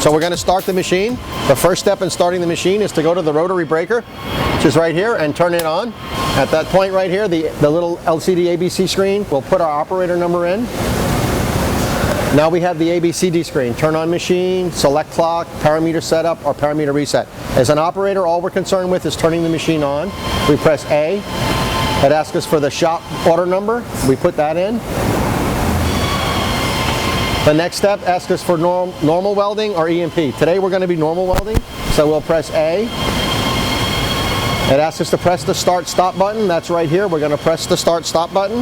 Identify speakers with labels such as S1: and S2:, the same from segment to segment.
S1: So we're going to start the machine. The first step in starting the machine is to go to the rotary breaker, which is right here, and turn it on. At that point right here, the little LCD ABC screen, we'll put our operator number in. Now we have the ABCD screen. Turn on machine, select clock, parameter setup, or parameter reset. As an operator, all we're concerned with is turning the machine on. We press A. It asks us for the shop order number. We put that in. The next step asks us for normal welding or EMP. Today we're going to be normal welding, so we'll press A. It asks us to press the start-stop button. That's right here. We're going to press the start-stop button.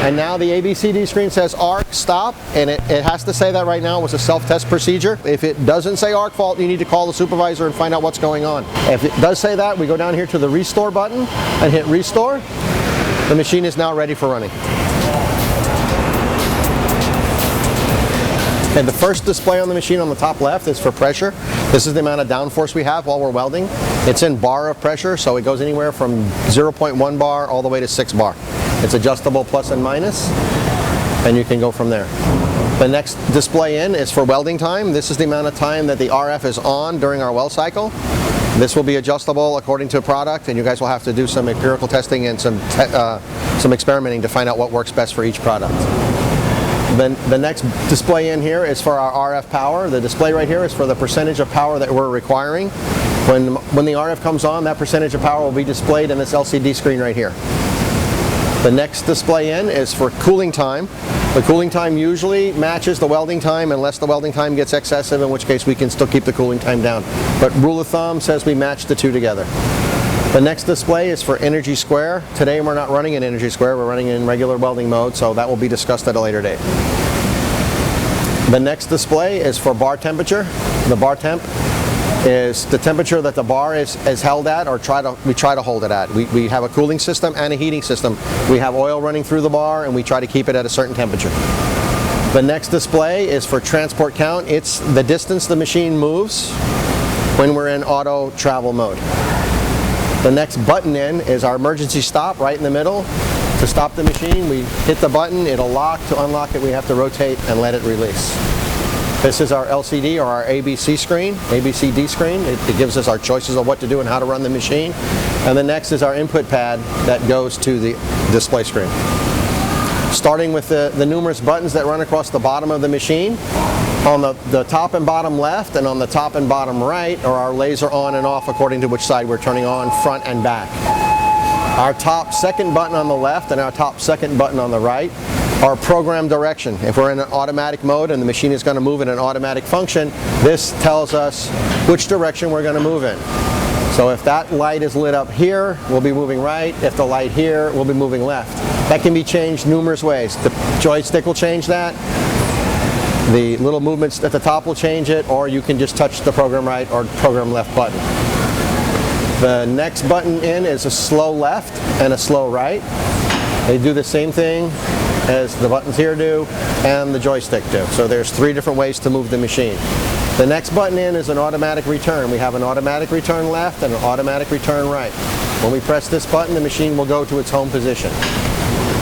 S1: And now the ABCD screen says ARC stop, and it has to say that right now. It was a self-test procedure. If it doesn't say ARC fault, you need to call the supervisor and find out what's going on. If it does say that, we go down here to the restore button and hit restore. The machine is now ready for running. And the first display on the machine on the top left is for pressure. This is the amount of downforce we have while we're welding. It's in bar of pressure, so it goes anywhere from 0.1 bar all the way to 6 bar. It's adjustable plus and minus, and you can go from there. The next display in is for welding time. This is the amount of time that the RF is on during our weld cycle. This will be adjustable according to product, and you guys will have to do some empirical testing and some experimenting to find out what works best for each product. Then the next display in here is for our RF power. The display right here is for the percentage of power that we're requiring. When the RF comes on, that percentage of power will be displayed in this LCD screen right here. The next display in is for cooling time. The cooling time usually matches the welding time unless the welding time gets excessive, in which case we can still keep the cooling time down. But rule of thumb says we match the two together. The next display is for energy square. Today we're not running in energy square, we're running in regular welding mode, so that will be discussed at a later date. The next display is for bar temperature. The bar temp is the temperature that the bar is held at, or we try to hold it at. We have a cooling system and a heating system. We have oil running through the bar, and we try to keep it at a certain temperature. The next display is for transport count. It's the distance the machine moves when we're in auto travel mode. The next button in is our emergency stop right in the middle. To stop the machine, we hit the button, it'll lock. To unlock it, we have to rotate and let it release. This is our LCD or our ABCD screen. It gives us our choices of what to do and how to run the machine. And the next is our input pad that goes to the display screen. Starting with the numerous buttons that run across the bottom of the machine. On the top and bottom left and on the top and bottom right are our laser on and off according to which side we're turning on, front and back. Our top second button on the left and our top second button on the right are program direction. If we're in an automatic mode and the machine is going to move in an automatic function, this tells us which direction we're going to move in. So if that light is lit up here, we'll be moving right. If the light here, we'll be moving left. That can be changed numerous ways. The joystick will change that. The little movements at the top will change it, or you can just touch the program right or program left button. The next button in is a slow left and a slow right. They do the same thing as the buttons here do and the joystick do. So there's 3 different ways to move the machine. The next button in is an automatic return. We have an automatic return left and an automatic return right. When we press this button, the machine will go to its home position,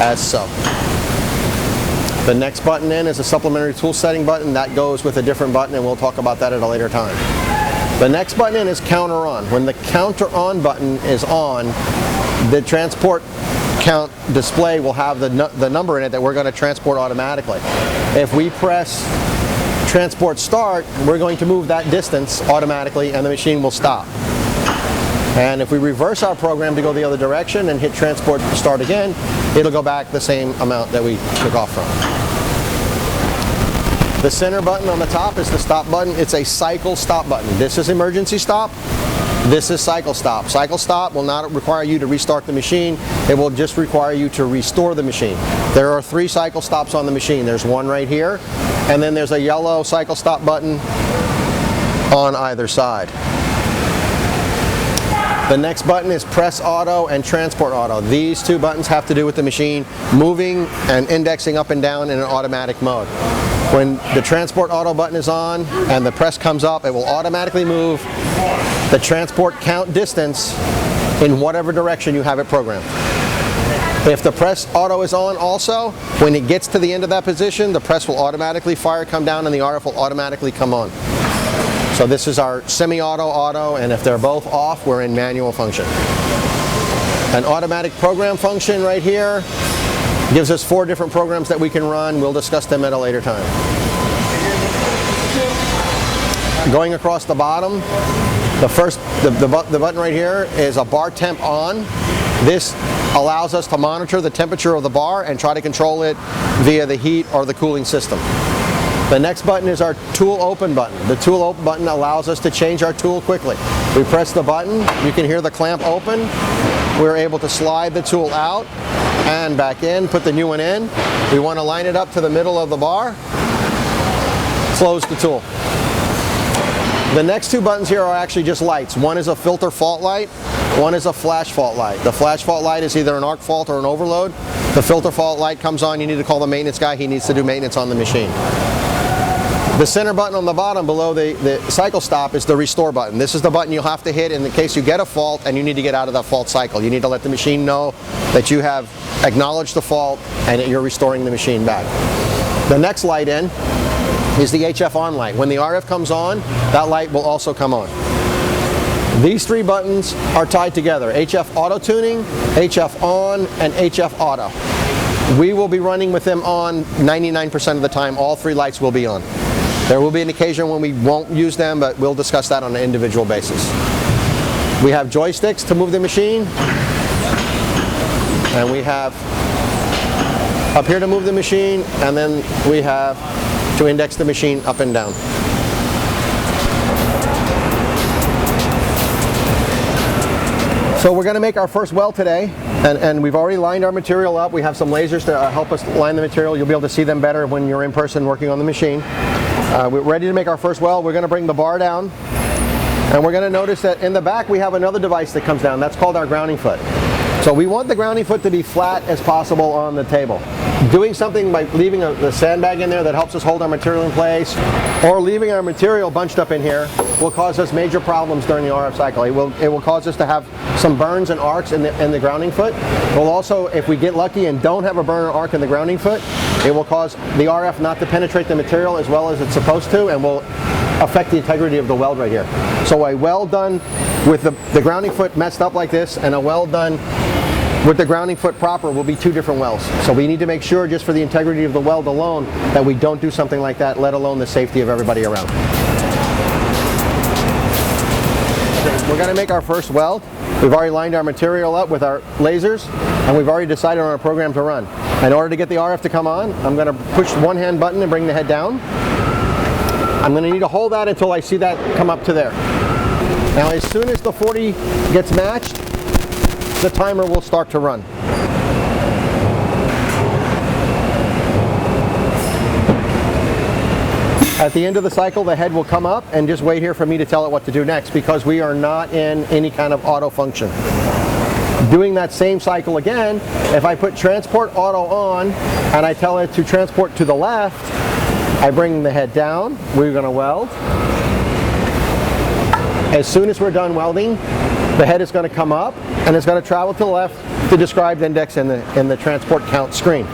S1: as so. The next button in is a supplementary tool setting button. That goes with a different button, and we'll talk about that at a later time. The next button in is counter on. When the counter on button is on, the transport count display will have the number in it that we're going to transport automatically. If we press transport start, we're going to move that distance automatically and the machine will stop. And if we reverse our program to go the other direction and hit transport start again, it'll go back the same amount that we took off from. The center button on the top is the stop button. It's a cycle stop button. This is emergency stop. This is cycle stop. Cycle stop will not require you to restart the machine. It will just require you to restore the machine. There are 3 cycle stops on the machine. There's one right here, and then there's a yellow cycle stop button on either side. The next button is press auto and transport auto. These 2 buttons have to do with the machine moving and indexing up and down in an automatic mode. When the transport auto button is on and the press comes up, it will automatically move the transport count distance in whatever direction you have it programmed. If the press auto is on also, when it gets to the end of that position, the press will automatically fire, come down, and the RF will automatically come on. So this is our semi-auto, auto, and if they're both off, we're in manual function. An automatic program function right here gives us 4 different programs that we can run. We'll discuss them at a later time. Going across the bottom, the button right here is a bar temp on. This allows us to monitor the temperature of the bar and try to control it via the heat or the cooling system. The next button is our tool open button. The tool open button allows us to change our tool quickly. We press the button, you can hear the clamp open. We're able to slide the tool out and back in, put the new one in. We want to line it up to the middle of the bar, close the tool. The next 2 buttons here are actually just lights. One is a filter fault light, one is a flash fault light. The flash fault light is either an arc fault or an overload. The filter fault light comes on, you need to call the maintenance guy, he needs to do maintenance on the machine. The center button on the bottom below the cycle stop is the restore button. This is the button you'll have to hit in the case you get a fault and you need to get out of that fault cycle. You need to let the machine know that you have acknowledged the fault and that you're restoring the machine back. The next light in is the HF on light. When the RF comes on, that light will also come on. These 3 buttons are tied together: HF auto tuning, HF on, and HF auto. We will be running with them on 99% of the time. All 3 lights will be on. There will be an occasion when we won't use them, but we'll discuss that on an individual basis. We have joysticks to move the machine, and we have up here to move the machine, and then we have to index the machine up and down. So we're going to make our first weld today, and we've already lined our material up. We have some lasers to help us line the material. You'll be able to see them better when you're in person working on the machine. We're ready to make our first weld. We're going to bring the bar down, and we're going to notice that in the back we have another device that comes down. That's called our grounding foot. So we want the grounding foot to be flat as possible on the table. Doing something by leaving the sandbag in there that helps us hold our material in place, or leaving our material bunched up in here, will cause us major problems during the RF cycle. It will cause us to have some burns and arcs in the grounding foot. We'll also, if we get lucky and don't have a burn or arc in the grounding foot, it will cause the RF not to penetrate the material as well as it's supposed to, and will affect the integrity of the weld right here. So a weld done with the grounding foot messed up like this, and a weld done with the grounding foot proper will be 2 different welds. So we need to make sure, just for the integrity of the weld alone, that we don't do something like that, let alone the safety of everybody around. Okay, we're going to make our first weld. We've already lined our material up with our lasers, and we've already decided on a program to run. In order to get the RF to come on, I'm going to push the 1-hand button and bring the head down. I'm going to need to hold that until I see that come up to there. Now as soon as the 40 gets matched, the timer will start to run. At the end of the cycle, the head will come up, and just wait here for me to tell it what to do next, because we are not in any kind of auto function. Doing that same cycle again, if I put transport auto on and I tell it to transport to the left, I bring the head down. We're going to weld. As soon as we're done welding, the head is going to come up and it's going to travel to the left to describe the index in the transport count screen.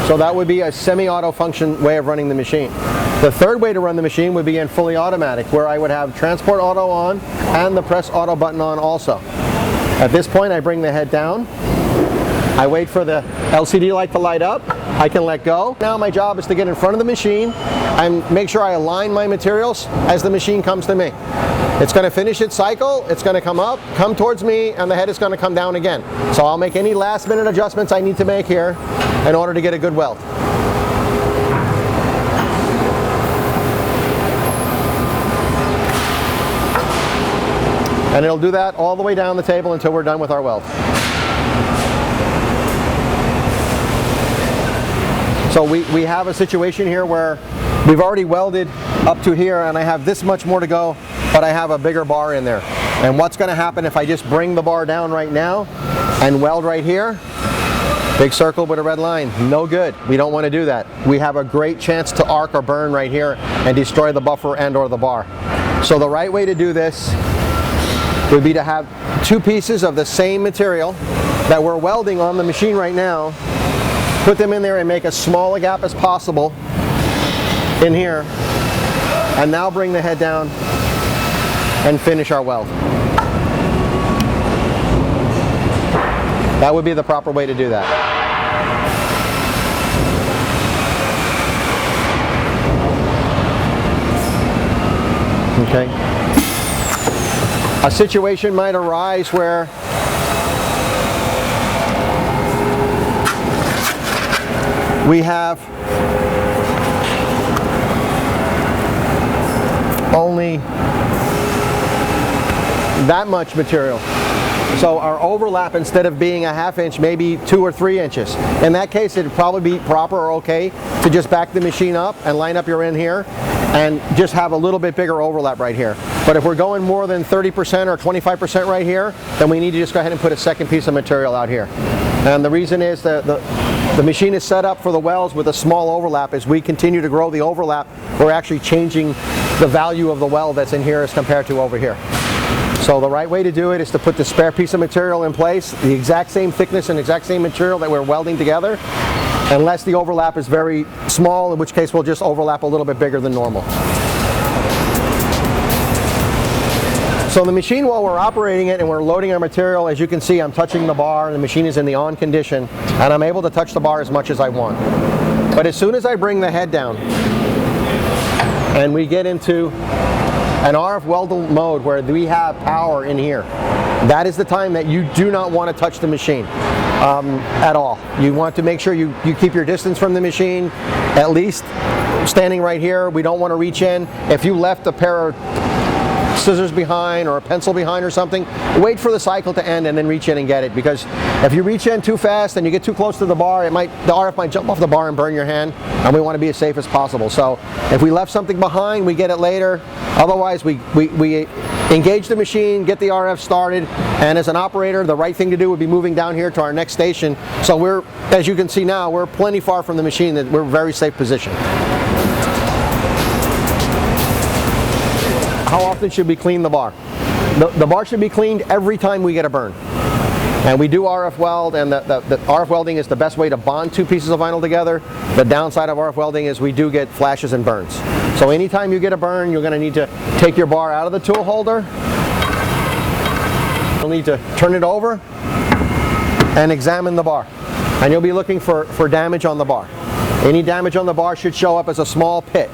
S1: So that would be a semi-auto function way of running the machine. The third way to run the machine would be in fully automatic, where I would have transport auto on and the press auto button on also. At this point, I bring the head down. I wait for the LCD light to light up. I can let go. Now my job is to get in front of the machine and make sure I align my materials as the machine comes to me. It's going to finish its cycle, it's going to come up, come towards me, and the head is going to come down again. So I'll make any last minute adjustments I need to make here in order to get a good weld. And it'll do that all the way down the table until we're done with our weld. So we have a situation here where we've already welded up to here, and I have this much more to go, but I have a bigger bar in there. And what's going to happen if I just bring the bar down right now and weld right here? Big circle with a red line, no good. We don't want to do that. We have a great chance to arc or burn right here and destroy the buffer and or the bar. So the right way to do this would be to have two pieces of the same material that we're welding on the machine right now, put them in there and make as small a gap as possible in here, and now bring the head down and finish our weld. That would be the proper way to do that. Okay. A situation might arise where we have only that much material. So our overlap, instead of being a ½ inch, maybe 2 or 3 inches. In that case, it would probably be proper or okay to just back the machine up and line up your end here and just have a little bit bigger overlap right here. But if we're going more than 30% or 25% right here, then we need to just go ahead and put a second piece of material out here. And the reason is that the machine is set up for the welds with a small overlap. As we continue to grow the overlap, we're actually changing the value of the weld that's in here as compared to over here. So the right way to do it is to put the spare piece of material in place, the exact same thickness and exact same material that we're welding together, unless the overlap is very small, in which case we'll just overlap a little bit bigger than normal. So the machine, while we're operating it and we're loading our material, as you can see, I'm touching the bar and the machine is in the on condition, and I'm able to touch the bar as much as I want. But as soon as I bring the head down and we get into an RF weld mode where we have power in here, that is the time that you do not want to touch the machine at all. You want to make sure you keep your distance from the machine, at least standing right here. We don't want to reach in. If you left a pair of scissors behind or a pencil behind or something, wait for the cycle to end and then reach in and get it, because if you reach in too fast and you get too close to the bar, the RF might jump off the bar and burn your hand, and we want to be as safe as possible. So if we left something behind, we get it later. Otherwise, we engage the machine, get the RF started, and as an operator, the right thing to do would be moving down here to our next station. So we're, as you can see now, we're plenty far from the machine, that we're in a very safe position. How often should we clean the bar? The bar should be cleaned every time we get a burn. And we do RF weld, and the RF welding is the best way to bond two pieces of vinyl together. The downside of RF welding is we do get flashes and burns. So anytime you get a burn, you're going to need to take your bar out of the tool holder. You'll need to turn it over and examine the bar. And you'll be looking for damage on the bar. Any damage on the bar should show up as a small pit.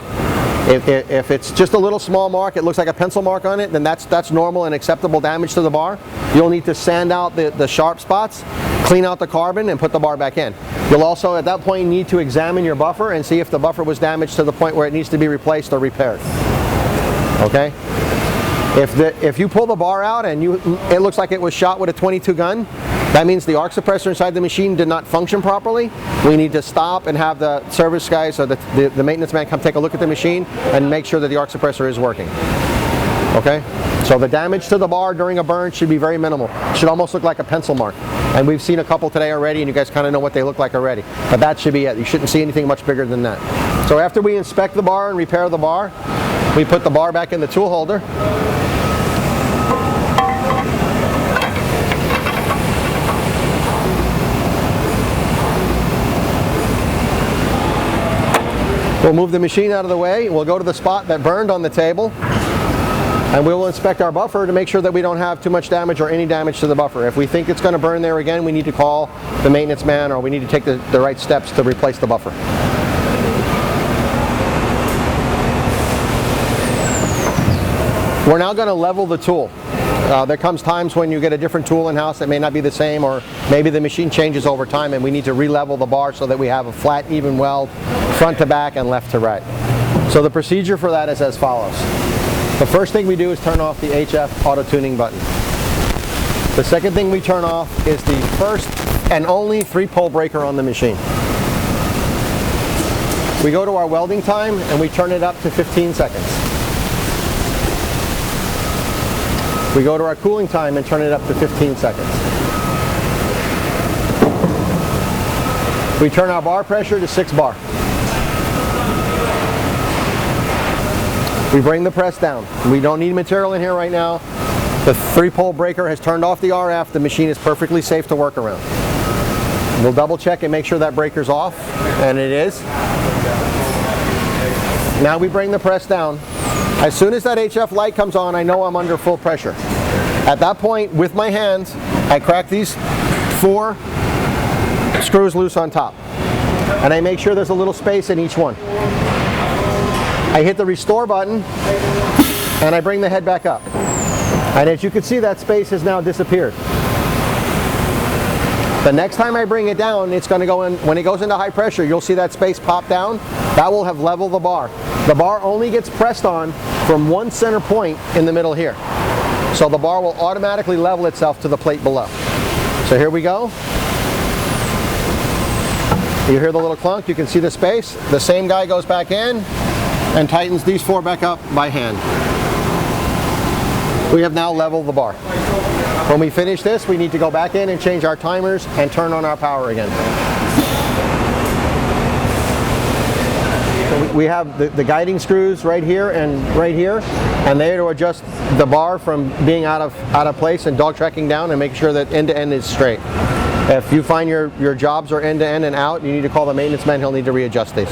S1: If it's just a little small mark, it looks like a pencil mark on it, then that's normal and acceptable damage to the bar. You'll need to sand out the sharp spots, clean out the carbon, and put the bar back in. You'll also, at that point, need to examine your buffer and see if the buffer was damaged to the point where it needs to be replaced or repaired. Okay? If you pull the bar out and it looks like it was shot with a .22 gun, that means the arc suppressor inside the machine did not function properly. We need to stop and have the service guys or the maintenance man come take a look at the machine and make sure that the arc suppressor is working. Okay? So the damage to the bar during a burn should be very minimal. It should almost look like a pencil mark. And we've seen a couple today already, and you guys kind of know what they look like already. But that should be it. You shouldn't see anything much bigger than that. So after we inspect the bar and repair the bar, we put the bar back in the tool holder. We'll move the machine out of the way. We'll go to the spot that burned on the table, and we will inspect our buffer to make sure that we don't have too much damage or any damage to the buffer. If we think it's going to burn there again, we need to call the maintenance man, or we need to take the right steps to replace the buffer. We're now going to level the tool. There comes times when you get a different tool in-house that may not be the same, or maybe the machine changes over time and we need to re-level the bar so that we have a flat, even weld, front to back and left to right. So the procedure for that is as follows. The first thing we do is turn off the HF auto tuning button. The second thing we turn off is the first and only 3-pole breaker on the machine. We go to our welding time and we turn it up to 15 seconds. We go to our cooling time and turn it up to 15 seconds. We turn our bar pressure to 6 bar. We bring the press down. We don't need material in here right now. The 3-pole breaker has turned off the RF. The machine is perfectly safe to work around. We'll double check and make sure that breaker's off, and it is. Now we bring the press down. As soon as that HF light comes on, I know I'm under full pressure. At that point, with my hands, I crack these 4 screws loose on top. And I make sure there's a little space in each one. I hit the restore button, and I bring the head back up. And as you can see, that space has now disappeared. The next time I bring it down, it's going to go in, when it goes into high pressure, you'll see that space pop down. That will have leveled the bar. The bar only gets pressed on from one center point in the middle here. So the bar will automatically level itself to the plate below. So here we go. You hear the little clunk, you can see the space. The same guy goes back in and tightens these 4 back up by hand. We have now leveled the bar. When we finish this, we need to go back in and change our timers and turn on our power again. So we have the guiding screws right here, and they are to adjust the bar from being out of place and dog tracking down and make sure that end to end is straight. If you find your jobs are end to end and out, you need to call the maintenance man. He'll need to readjust these.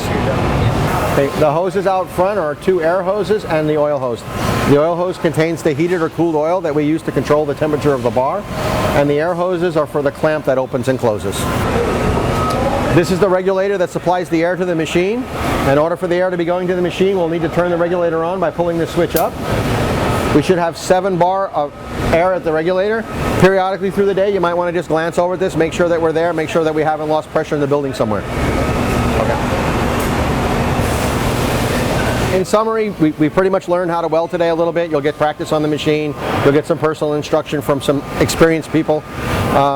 S1: Okay, the hoses out front are 2 air hoses and the oil hose. The oil hose contains the heated or cooled oil that we use to control the temperature of the bar, and the air hoses are for the clamp that opens and closes. This is the regulator that supplies the air to the machine. In order for the air to be going to the machine, we'll need to turn the regulator on by pulling the switch up. We should have 7 bar of air at the regulator. Periodically through the day, you might want to just glance over this, make sure that we're there, make sure that we haven't lost pressure in the building somewhere. Okay. In summary, we pretty much learned how to weld today a little bit. You'll get practice on the machine. You'll get some personal instruction from some experienced people.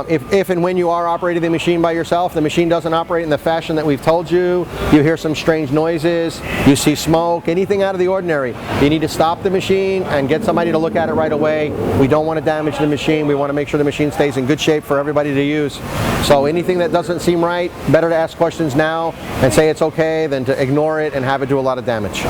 S1: If and when you are operating the machine by yourself, the machine doesn't operate in the fashion that we've told you. You hear some strange noises, you see smoke, anything out of the ordinary. You need to stop the machine and get somebody to look at it right away. We don't want to damage the machine. We want to make sure the machine stays in good shape for everybody to use. So anything that doesn't seem right, better to ask questions now and say it's okay than to ignore it and have it do a lot of damage.